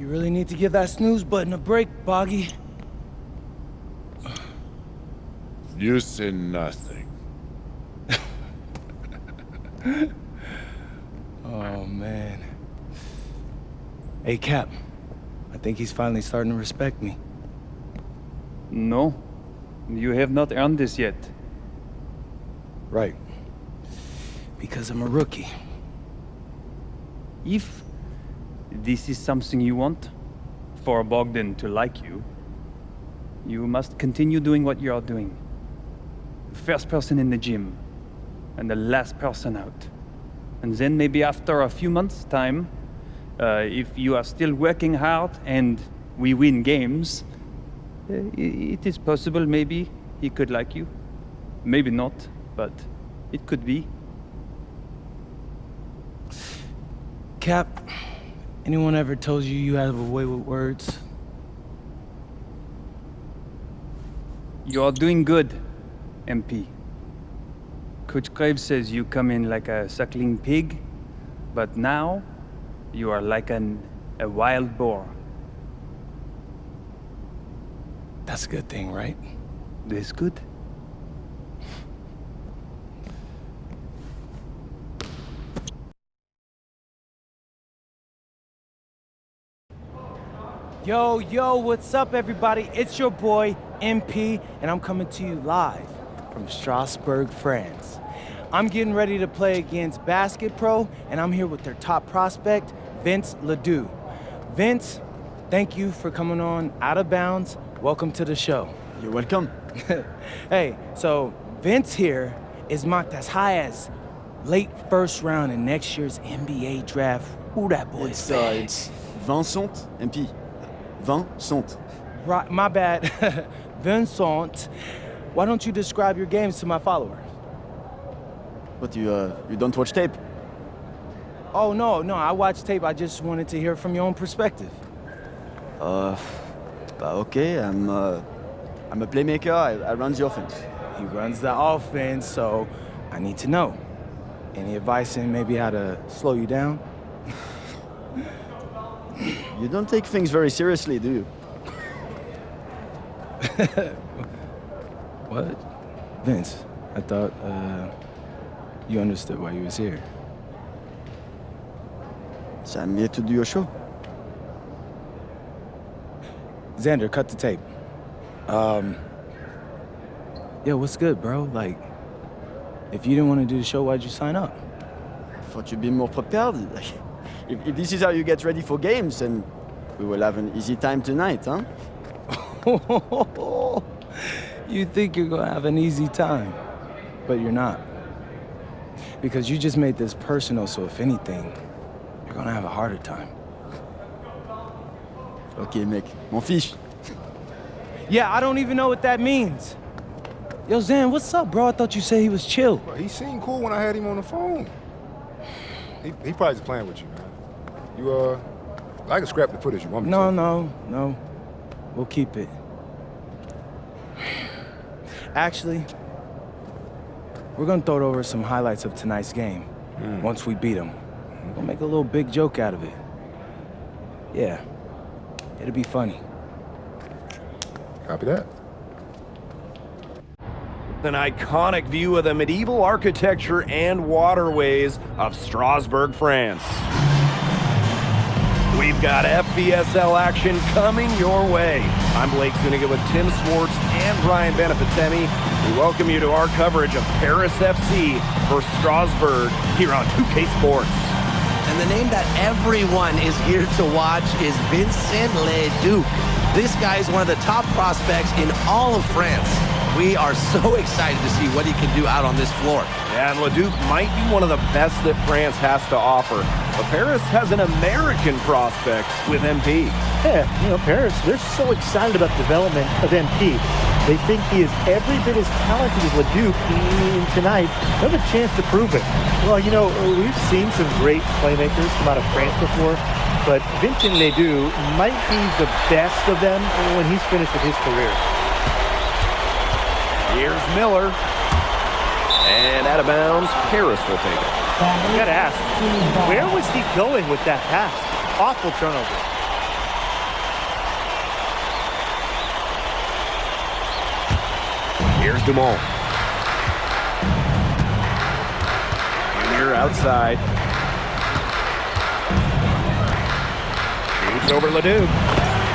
You really need to give that snooze button a break, Boggy. You say nothing. Oh, man. Hey, Cap. I think he's finally starting to respect me. No, you have not earned this yet. Right. Because I'm a rookie. If this is something you want, for Bogdan to like you, you must continue doing what you are doing. First person in the gym, and the last person out. And then maybe after a few months' time, if you are still working hard and we win games, it is possible maybe he could like you. Maybe not, but it could be. Cap, anyone ever told you you have a way with words? You are doing good, MP. Coach Graves says you come in like a suckling pig, but now you are like a wild boar. That's a good thing, right? This good? Yo, what's up, everybody? It's your boy, MP, and I'm coming to you live from Strasbourg, France. I'm getting ready to play against Basket Pro, and I'm here with their top prospect, Vince Ledoux. Vince, thank you for coming on Out of Bounds. Welcome to the show. You're welcome. Hey, so Vince here is mocked as high as late first round in next year's NBA draft. Who that boy is? It's Vincent, MP. Vincent. Right, my bad. Vincent, why don't you describe your games to my followers? But you don't watch tape? Oh, no, I watch tape. I just wanted to hear from your own perspective. Okay, I'm a playmaker, I run the offense. He runs the offense, so I need to know. Any advice in maybe how to slow you down? You don't take things very seriously, do you? What? Vince, I thought, you understood why you was here. So I'm here to do your show. Xander, cut the tape. Yo, what's good, bro? Like, if you didn't want to do the show, why'd you sign up? I thought you'd be more prepared. If this is how you get ready for games, then we will have an easy time tonight, huh? You think you're gonna have an easy time, but you're not. Because you just made this personal, so if anything, you're gonna have a harder time. Okay, mec, m'en fiche. Yeah, I don't even know what that means. Yo, Zan, what's up, bro? I thought you said he was chill. Bro, he seemed cool when I had him on the phone. He probably just playing with you, man. I can scrap the footage you want me to. No. We'll keep it. Actually, we're gonna throw it over some highlights of tonight's game. Once we beat them. We'll make a little big joke out of it. Yeah, it'll be funny. Copy that. An iconic view of the medieval architecture and waterways of Strasbourg, France. We've got FBSL action coming your way. I'm Blake Zuniga with Tim Swartz and Brian Benefitemi. We welcome you to our coverage of Paris FC versus Strasbourg here on 2K Sports. And the name that everyone is here to watch is Vincent Ledoux. This guy is one of the top prospects in all of France. We are so excited to see what he can do out on this floor. Yeah, and Ledoux might be one of the best that France has to offer. But Paris has an American prospect with MP. Yeah, Paris, they're so excited about the development of MP. They think he is every bit as talented as Ledoux tonight. They have a chance to prove it. Well, we've seen some great playmakers come out of France before, but Vincent Ledoux might be the best of them when he's finished with his career. Here's Miller. And out of bounds, Paris will take it. I gotta ask, where was he going with that pass? Awful turnover. Here's Dumont. Junior outside. Shoots over Leduc.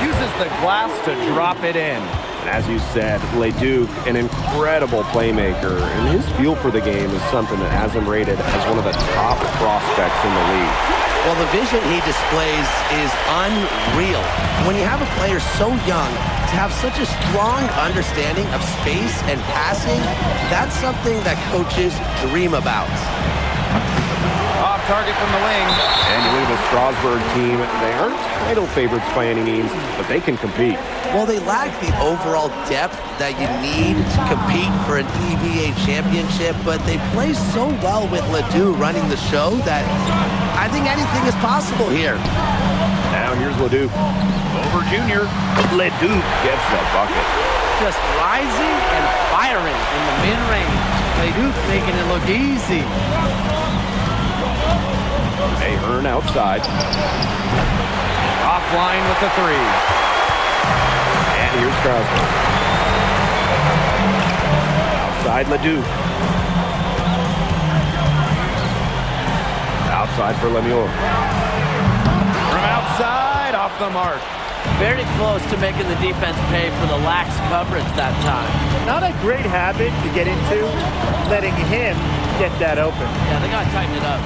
Uses the glass to drop it in. And as you said, Leduc, an incredible playmaker, and his feel for the game is something that has him rated as one of the top prospects in the league. Well, the vision he displays is unreal. When you have a player so young, to have such a strong understanding of space and passing, that's something that coaches dream about. Off target from the wing. And you look at the Strasburg team, they aren't title favorites by any means, but they can compete. Well, they lack the overall depth that you need to compete for an EBA championship, but they play so well with Ledoux running the show that I think anything is possible here. Now here's Leduc. Over Junior. Leduc gets the bucket. Just rising and firing in the mid-range. Leduc making it look easy. Ahern outside. Offline with the three. And here's Strasburg. Outside Leduc. Outside for Lemieux. From outside, off the mark. Very close to making the defense pay for the lax coverage that time. Not a great habit to get into, letting him get that open. Yeah, they got to tighten it up.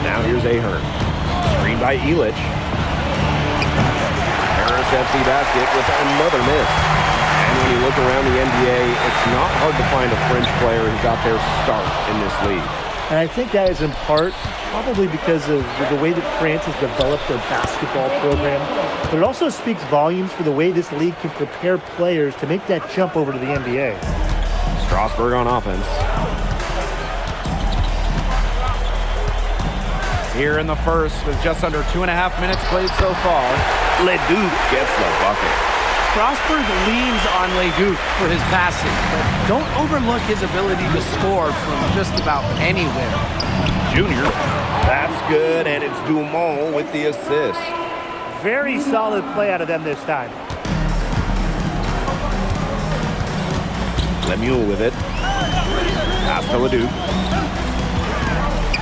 Now here's Ahern. Screened by Illich. Paris FC basket with another miss. And when you look around the NBA, it's not hard to find a French player who got their start in this league. And I think that is in part probably because of the way that France has developed their basketball program. But it also speaks volumes for the way this league can prepare players to make that jump over to the NBA. Strasburg on offense. Here in the first with just under 2.5 minutes played so far. Leduc gets the bucket. Strasburg leans on Leduc for his passing, but don't overlook his ability to score from just about anywhere. Junior. That's good, and it's Dumont with the assist. Very solid play out of them this time. Lemieux with it. Pass to Leduc.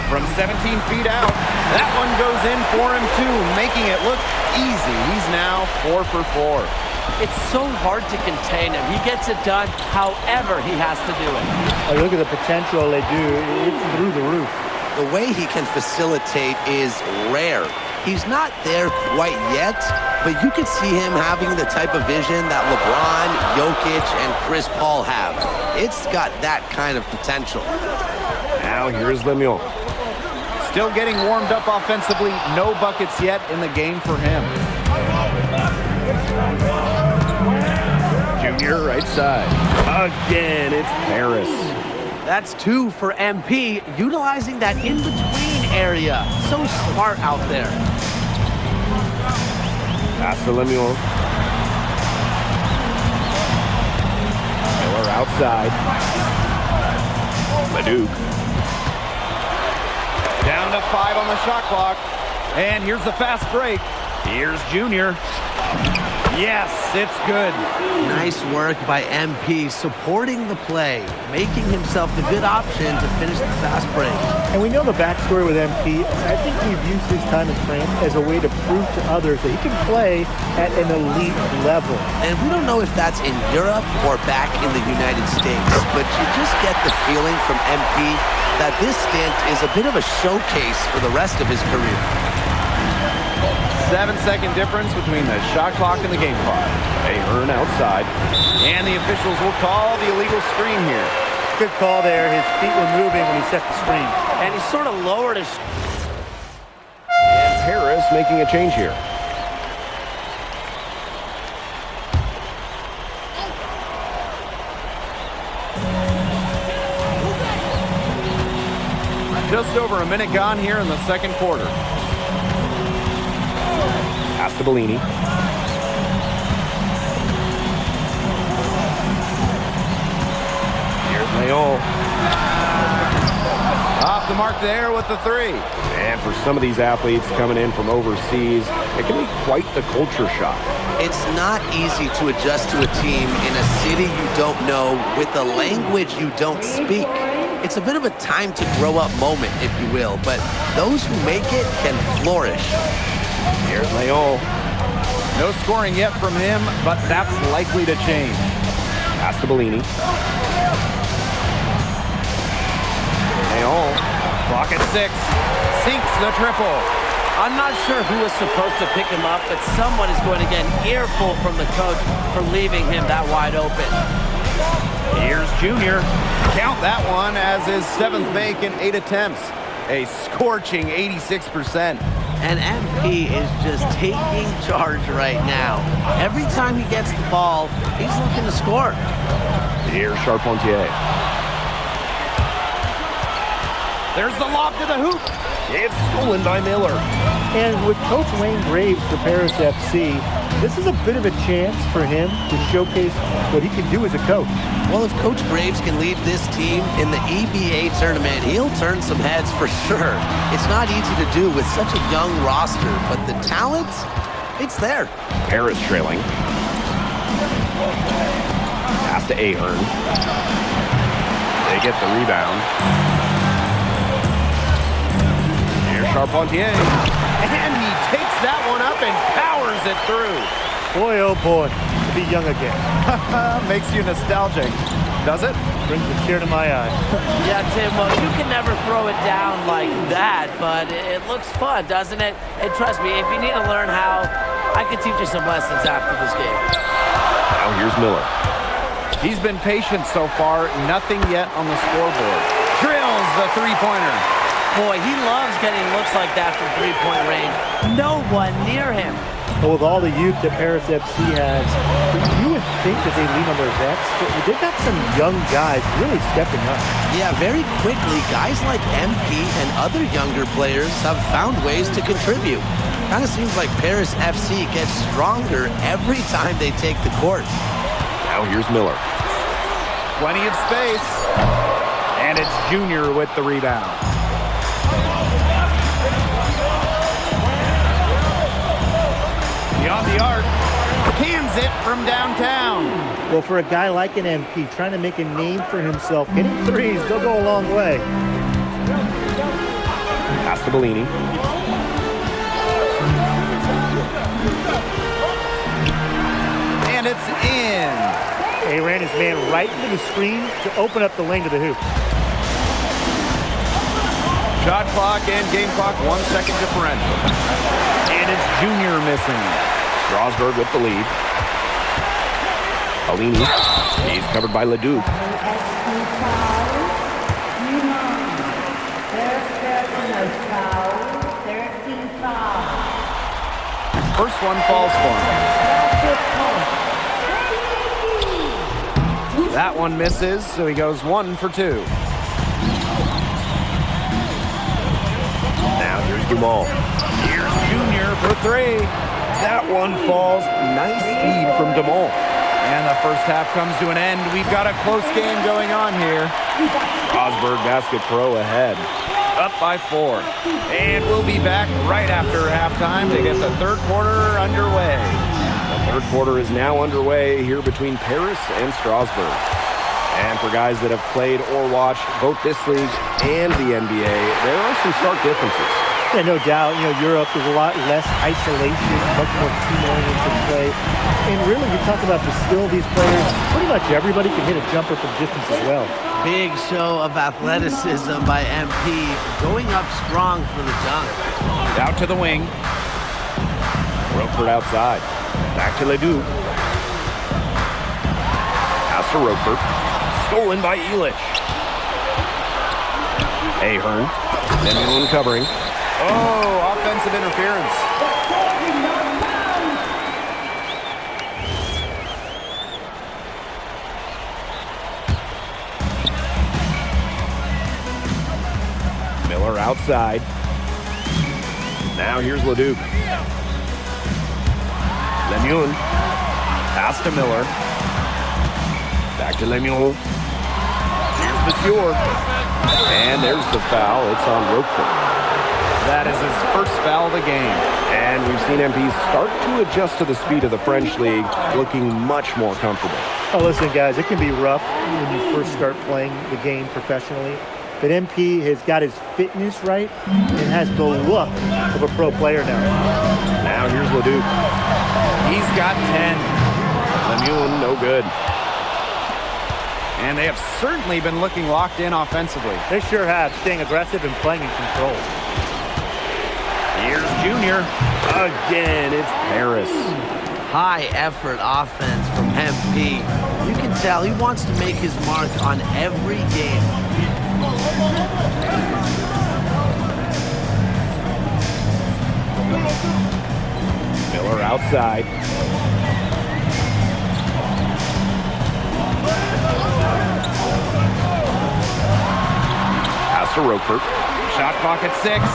From 17 feet out. That one goes in for him too, making it look easy. He's now 4 for 4. It's so hard to contain him. He gets it done however he has to do it. Oh, look at the potential they do. It's through the roof. The way he can facilitate is rare. He's not there quite yet, but you could see him having the type of vision that LeBron, Jokic, and Chris Paul have. It's got that kind of potential. Now here's Lemieux. Still getting warmed up offensively. No buckets yet in the game for him. Junior right side. Again, it's Paris. That's 2 for MP, utilizing that in-between area. So smart out there. Pass to Lemieux. Miller outside. Leduc. Down to 5 on the shot clock. And here's the fast break. Here's Junior. Yes, it's good. Nice work by MP, supporting the play, making himself the good option to finish the fast break. And we know the backstory with MP. I think we've used his time in France as a way to prove to others that he can play at an elite level. And we don't know if that's in Europe or back in the United States, but you just get the feeling from MP that this stint is a bit of a showcase for the rest of his career. 7-second difference between the shot clock and the game clock. Ahern outside. And the officials will call the illegal screen here. Good call there. His feet were moving when he set the screen. And he sort of lowered his... And Paris making a change here. Just over a minute gone here in the second quarter. Pass to Bellini. Here's Mayon. Off the the mark there with the three. And for some of these athletes coming in from overseas, it can be quite the culture shock. It's not easy to adjust to a team in a city you don't know with a language you don't speak. It's a bit of a time to grow up moment, if you will, but those who make it can flourish. Here's Leon. No scoring yet from him, but that's likely to change. Pass to Bellini. Leon. Clock at 6. Sinks the triple. I'm not sure who was supposed to pick him up, but someone is going to get an earful from the coach for leaving him that wide open. Here's Junior. Count that one as his 7th make in 8 attempts. A scorching 86%. And MP is just taking charge right now. Every time he gets the ball, he's looking to score. Here's Charpentier. There's the lob to the hoop. It's stolen by Miller. And with Coach Wayne Graves for Paris FC, this is a bit of a chance for him to showcase what he can do as a coach. Well, if Coach Graves can lead this team in the EBA tournament, he'll turn some heads for sure. It's not easy to do with such a young roster, but the talent, it's there. Paris trailing. Pass to Ahern. They get the rebound. Here's Charpentier. And he takes that one up and powers it through. Boy, oh boy, to be young again. Makes you nostalgic, does it? Brings a tear to my eye. Yeah, Tim, well, you can never throw it down like that, but it looks fun, doesn't it? And trust me, if you need to learn how, I can teach you some lessons after this game. Now here's Miller. He's been patient so far, nothing yet on the scoreboard. Drills the three-pointer. Boy, he loves getting looks like that from three-point range. No one near him. Well, with all the youth that Paris FC has, you would think that they lean on their vets, but they've got some young guys really stepping up. Yeah, very quickly, guys like MP and other younger players have found ways to contribute. Kind of seems like Paris FC gets stronger every time they take the court. Now here's Miller. Plenty of space. And it's Junior with the rebound. Beyond the arc, cans it from downtown. Well, for a guy like an MP trying to make a name for himself, hitting threes, they'll go a long way. Pass to Bellini. And it's in. He ran his man right into the screen to open up the lane to the hoop. Shot clock and game clock, 1 second differential. And it's Junior missing. Strasburg with the lead. Bellini. He's covered by Leduc. First one falls for him. That one misses, so he goes 1 for 2. Now here's Dumal. Here's Junior for 3. That one falls. Nice feed from Dumal. And the first half comes to an end. We've got a close game going on here. Strasburg Basket Pro ahead. Up by 4. And we'll be back right after halftime to get the third quarter underway. The third quarter is now underway here between Paris and Strasburg. And for guys that have played or watched both this league and the NBA, there are some stark differences. Yeah, no doubt. You know, Europe is a lot less isolation, much more team-oriented play. And really, you talk about the skill of these players, pretty much everybody can hit a jumper from distance as well. Big show of athleticism by MP, going up strong for the dunk. Out to the wing. Roquefort outside. Back to Leduc. Pass to Roquefort. Stolen by Elich. Ahern. Lemuel covering. Oh, offensive interference. Miller outside. Now here's Leduc. Lemuel. Pass to Miller. Back to Lemuel. Here's Monsieur. And there's the foul. It's on Roquefort. That is his first foul of the game. And we've seen MP start to adjust to the speed of the French League, looking much more comfortable. Oh, listen, guys, it can be rough when you first start playing the game professionally. But MP has got his fitness right and has the look of a pro player now. Now here's Leduc. He's got 10. Lemoine, no good. And they have certainly been looking locked in offensively. They sure have, staying aggressive and playing in control. Here's Junior. Again, it's Paris. High effort offense from MP. You can tell he wants to make his mark on every game. Miller outside. Pass to Roquefort. Shot clock at 6.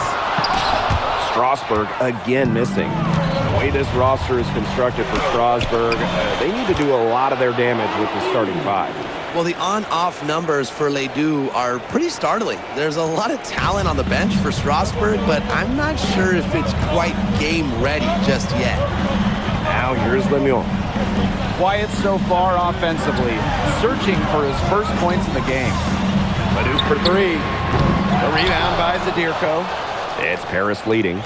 Strasburg again missing. The way this roster is constructed for Strasburg, they need to do a lot of their damage with the starting 5. Well, the on-off numbers for Ledoux are pretty startling. There's a lot of talent on the bench for Strasburg, but I'm not sure if it's quite game ready just yet. Now here's Lemoine. Quiet so far offensively, searching for his first points in the game. Leduc for 3. The rebound by Zadirko. It's Paris leading.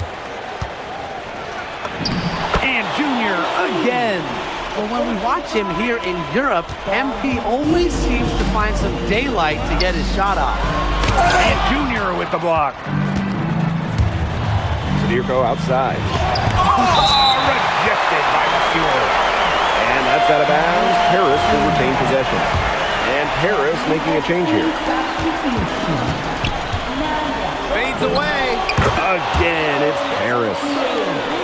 And Junior again. Well, when we watch him here in Europe, MP always seems to find some daylight to get his shot off. And Junior with the block. Zadirko outside. Oh, rejected by Monsieur. And that's out of bounds. Paris will retain possession. And Paris making a change here. Fades away. Again, it's Paris.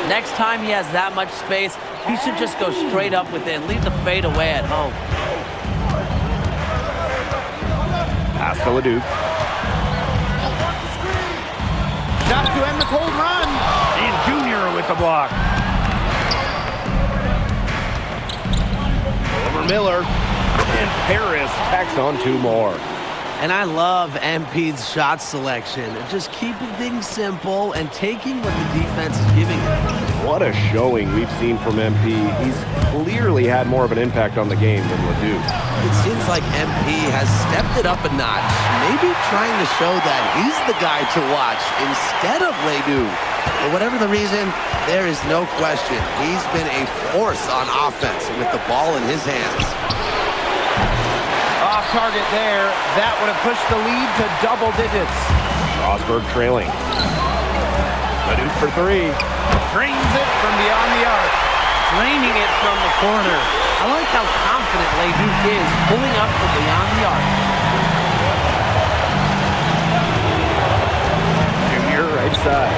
Next time he has that much space, he should just go straight up with it and leave the fade away at home. Pass to Leduc. Shot to end the cold run. And Junior with the block. Over Miller. And Paris tacks on 2 more. And I love MP's shot selection. Just keeping things simple and taking what the defense is giving him. What a showing we've seen from MP. He's clearly had more of an impact on the game than Ledoux. It seems like MP has stepped it up a notch, maybe trying to show that he's the guy to watch instead of Ledoux. For whatever the reason, there is no question he's been a force on offense with the ball in his hands. Off target there. That would have pushed the lead to double digits. Strasburg trailing. Leduc for 3. Drains it from beyond the arc. Draining it from the corner. I like how confident Leduc is pulling up from beyond the arc. Junior right side.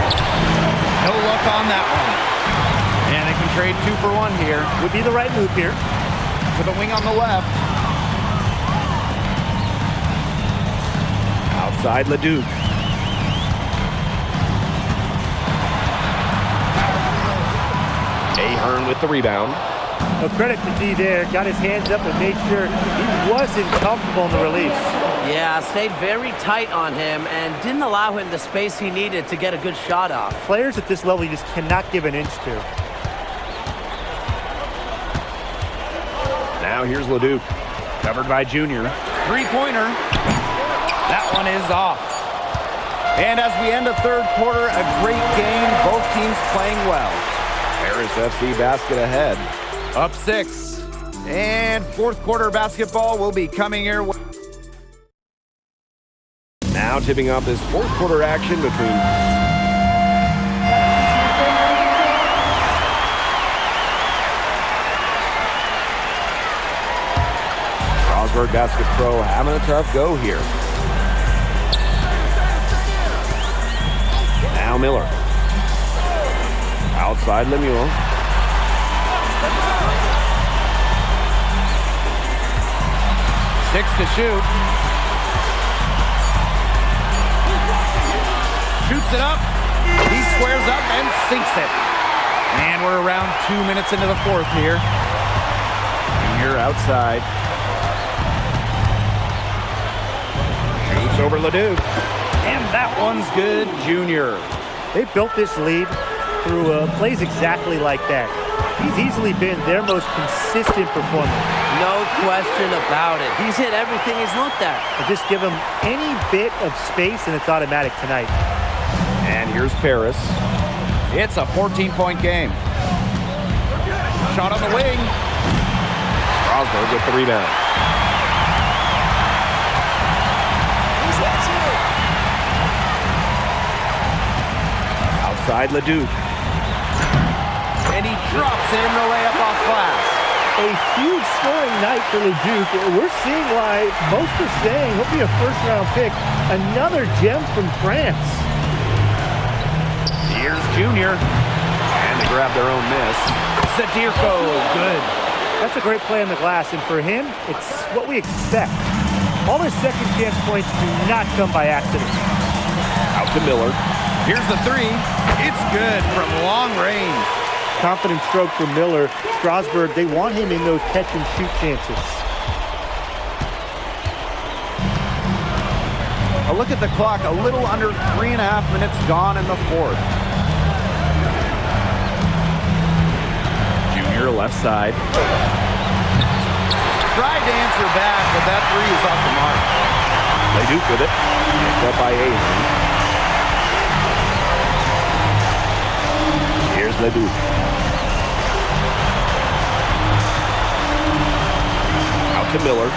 No luck on that one. And they can trade 2 for 1 here. Would be the right move here. To the wing on the left. Outside Leduc. Ahern with the rebound. No credit to D there. Got his hands up and made sure he wasn't comfortable in the release. Yeah, stayed very tight on him and didn't allow him the space he needed to get a good shot off. Players at this level you just cannot give an inch to. Now here's Leduc. Covered by Junior. 3-pointer. That one is off. And as we end the 3rd quarter, a great game. Both teams playing well. Paris FC basket ahead. Up 6. And 4th quarter basketball will be coming your way. Now tipping off this 4th quarter action between Strasburg Basket Pro having a tough go here. Now Miller. Outside Lemoine. Six to shoot. Shoots it up. He squares up and sinks it. And we're around 2 minutes into the 4th here. Junior outside. Shoots over Leduc. And that one's good, Junior. They built this lead through plays exactly like that. He's easily been their most consistent performer. No question about it. He's hit everything he's looked at. And just give him any bit of space and it's automatic tonight. And here's Paris. It's a 14-point game. Shot on the wing. Strasburg with the rebound. Outside Leduc. And he drops in the layup off glass. A huge scoring night for Leduc. We're seeing why most are saying he'll be a first-round pick. Another gem from France. Here's Junior. And they grab their own miss. Sadirko, good. That's a great play on the glass, and for him, it's what we expect. All his second chance points do not come by accident. Out to Miller. Here's the three. It's good from long range. Confident stroke for Miller. Strasburg, they want him in those catch-and-shoot chances. A look at the clock. A little under 3.5 minutes gone in the fourth. Junior left side. Tried to answer back, but that three is off the mark. Leduc with it. Picked up by Avery. Here's Leduc. Out to Miller.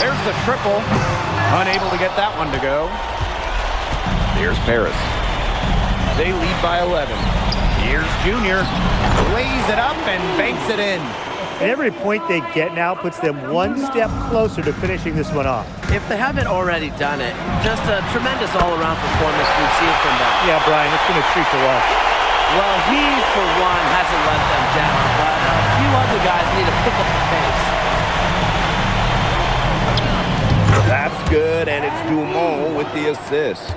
There's the triple. Unable to get that one to go. Here's Paris. They lead by 11. Here's Junior. Lays it up and banks it in. And every point they get now puts them one step closer to finishing this one off. If they haven't already done it, just a tremendous all-around performance we've seen from them. Yeah, Brian, it's been a treat to watch. Well, he, for one, hasn't let them down, but a few other guys need to pick up the pace. That's good, and it's Dumont with the assist.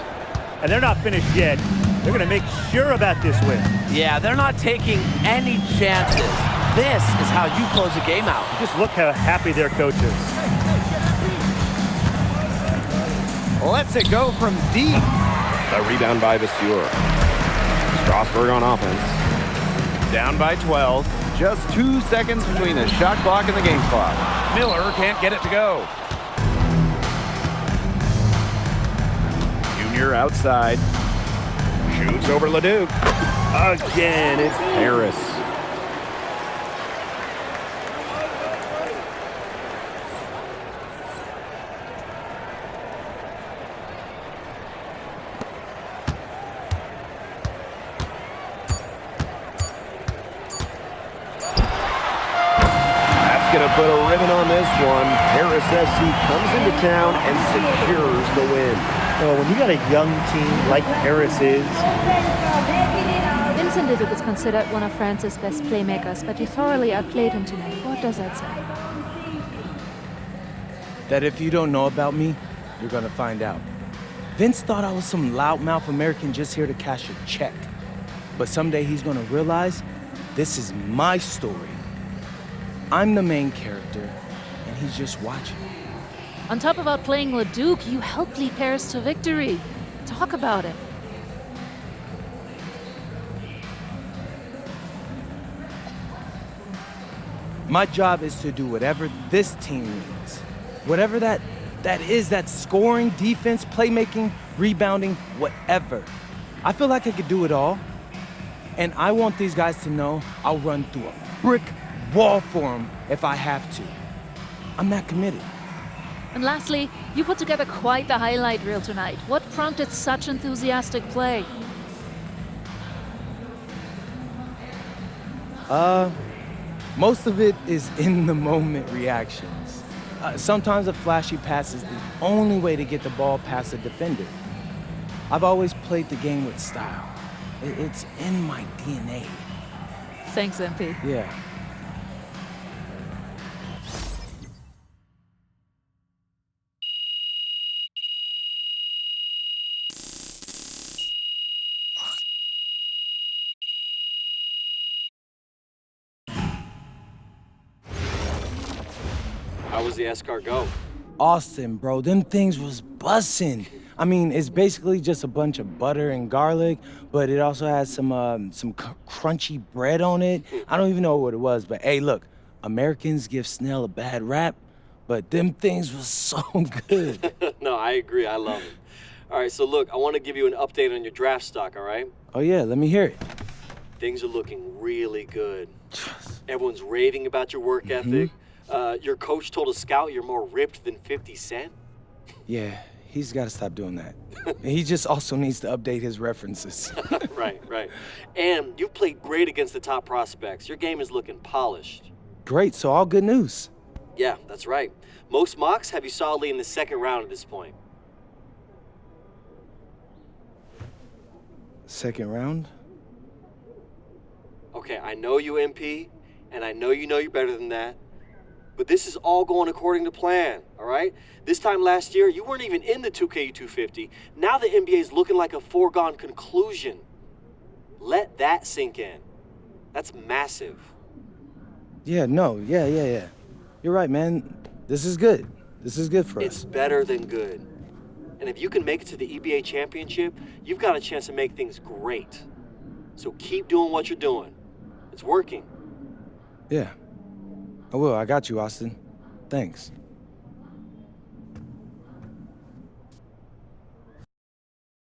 And they're not finished yet. They're going to make sure about this win. Yeah, they're not taking any chances. This is how you close a game out. Just look how happy their coach is. Lets it go from deep. The rebound by Vasseur. Strasburg on offense. Down by 12. Just 2 seconds between the shot clock and the game clock. Miller can't get it to go. Junior outside. Shoots over Leduc. Again, it's Paris. Going to put a ribbon on this one. Paris SC comes into town and secures the win. Well, when you got a young team like Paris is... Vincent Leduc is considered one of France's best playmakers, but you thoroughly outplayed him tonight. What does that say? That if you don't know about me, you're gonna find out. Vince thought I was some loudmouth American just here to cash a check. But someday he's gonna realize this is my story. I'm the main character, and he's just watching. On top of outplaying Leduc, you helped lead Paris to victory. Talk about it. My job is to do whatever this team needs. Whatever that is, that's scoring, defense, playmaking, rebounding, whatever. I feel like I could do it all. And I want these guys to know I'll run through a brick wall for them if I have to. I'm that committed. And lastly, you put together quite the highlight reel tonight. What prompted such enthusiastic play? Most of it is in-the-moment reactions. Sometimes a flashy pass is the only way to get the ball past a defender. I've always played the game with style. It's in my DNA. Thanks, MP. Yeah. How was the escargot? Austin, bro, them things was bussin'. I mean, it's basically just a bunch of butter and garlic, but it also has some crunchy bread on it. I don't even know what it was, but hey, look, Americans give Snell a bad rap, but them things was so good. No, I agree. I love it. All right, so look, I want to give you an update on your draft stock, all right? Oh yeah, let me hear it. Things are looking really good. Everyone's raving about your work ethic. Your coach told a scout you're more ripped than 50 Cent. Yeah, he's got to stop doing that. He just also needs to update his references. Right. And you've played great against the top prospects. Your game is looking polished. Great, so all good news. Yeah, that's right. Most mocks have you solidly in the second round at this point. Second round? Okay, I know you, MP, and I know you're better than that. But this is all going according to plan, all right? This time last year, you weren't even in the 2K 250. Now the NBA is looking like a foregone conclusion. Let that sink in. That's massive. Yeah. You're right, man. This is good. This is good for us. It's better than good. And if you can make it to the EBA championship, you've got a chance to make things great. So keep doing what you're doing. It's working. Yeah. I will. I got you, Austin. Thanks.